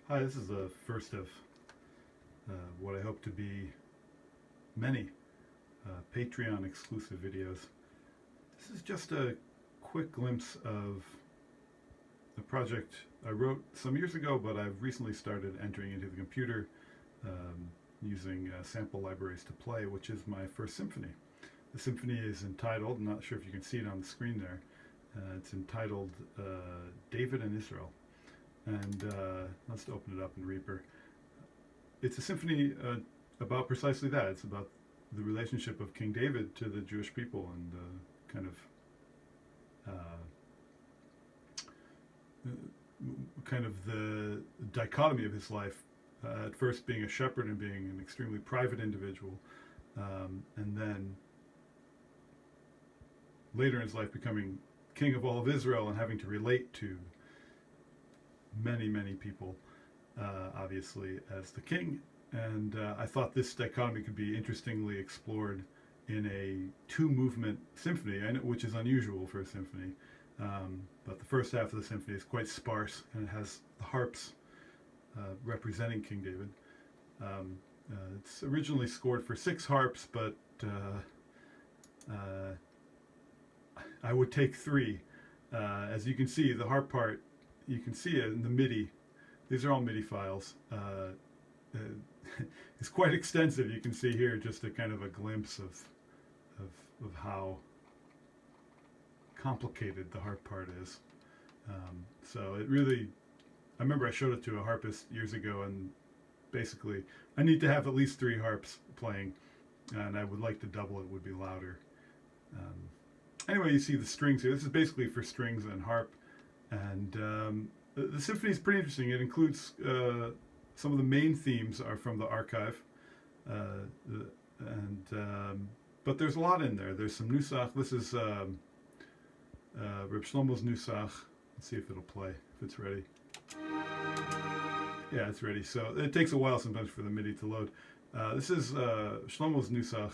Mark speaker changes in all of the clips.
Speaker 1: Hi, this is the first of what I hope to be many Patreon exclusive videos. This is just a quick glimpse of a project I wrote some years ago, but I've recently started entering into the computer using sample libraries to play, which is my first symphony. The symphony is entitled, I'm not sure if you can see it on the screen there, it's entitled David and Israel. And let's open it up in Reaper. It's a symphony about precisely that. It's about the relationship of King David to the Jewish people and kind of the dichotomy of his life. At first being a shepherd and being an extremely private individual, and then later in his life becoming king of all of Israel and having to relate to many people, obviously, as the king. And I thought this dichotomy could be interestingly explored in a two-movement symphony, which is unusual for a symphony. But the first half of the symphony is quite sparse, and it has the harps representing King David. It's originally scored for 6 harps, but I would take 3. As you can see, the harp part, you can see it in the MIDI. These are all MIDI files. It's quite extensive. You can see here just a kind of a glimpse of how complicated the harp part is. So it really, I remember I showed it to a harpist years ago, and basically I need to have at least 3 harps playing, and I would like to double it, would be louder. Anyway, you see the strings here. This is basically for strings and harp. And the symphony is pretty interesting. It includes some of the main themes are from the archive, but there's a lot in there. There's some nusach. This is Reb Shlomo's nusach. Let's see if it'll play, if it's ready. Yeah, it's ready. So it takes a while sometimes for the MIDI to load. This is Shlomo's nusach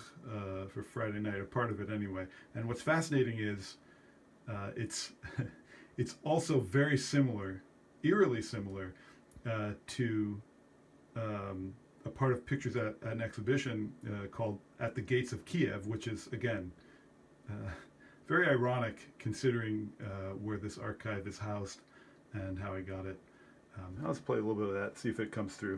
Speaker 1: for Friday night, or part of it anyway. And what's fascinating is it's it's also very similar, eerily similar, to a part of pictures at an exhibition called At the Gates of Kiev, which is, again, very ironic considering where this archive is housed and how I got it. Let's play a little bit of that, see if it comes through.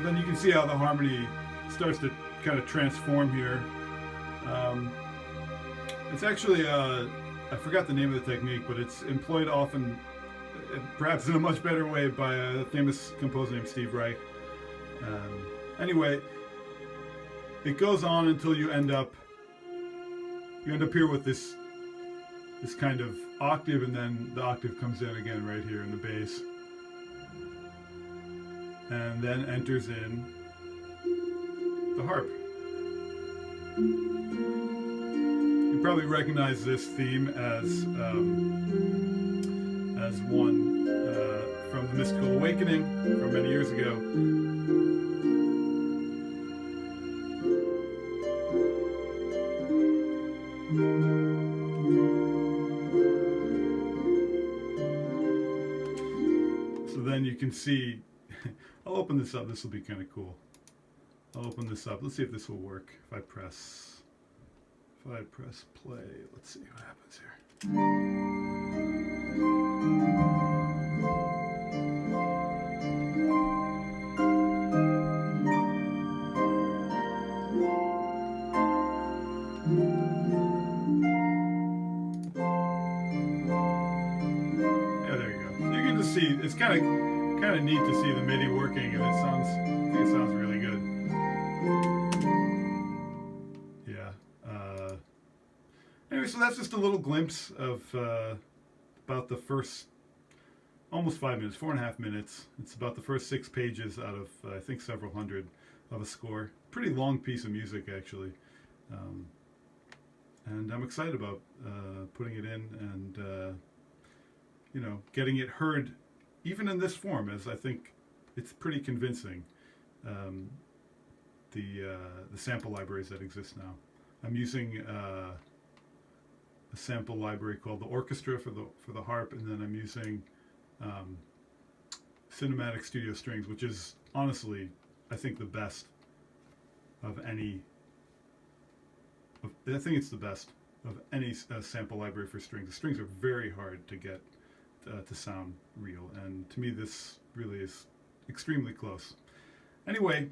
Speaker 1: Then you can see how the harmony starts to kind of transform here. It's actually, I forgot the name of the technique, but it's employed often, perhaps in a much better way, by a famous composer named Steve Reich. Anyway, it goes on until you end up here with this kind of octave, and then the octave comes in again right here in the bass. And then enters in the harp. You probably recognize this theme as one from the Mystical Awakening from many years ago. So then you can see, I'll open this up. This will be kind of cool. I'll open this up. Let's see if this will work. If I press play, let's see what happens here. Yeah, there you go. So you can just see it's kind of neat to see the MIDI working, and I think it sounds really good. Yeah. Anyway, so that's just a little glimpse of about the first almost 5 minutes, 4.5 minutes. It's about the first 6 pages out of I think several hundred of a score. Pretty long piece of music, actually. Um, and I'm excited about putting it in and getting it heard, even in this form, as I think it's pretty convincing. Um, the sample libraries that exist now. I'm using a sample library called the Orchestra for the harp, and then I'm using Cinematic Studio Strings, which is honestly, I think, the best of any. I think it's the best of any sample library for strings. The strings are very hard to get to sound real, and to me, this really is extremely close. Anyway,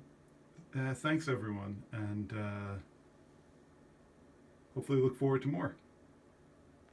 Speaker 1: thanks everyone, and hopefully look forward to more.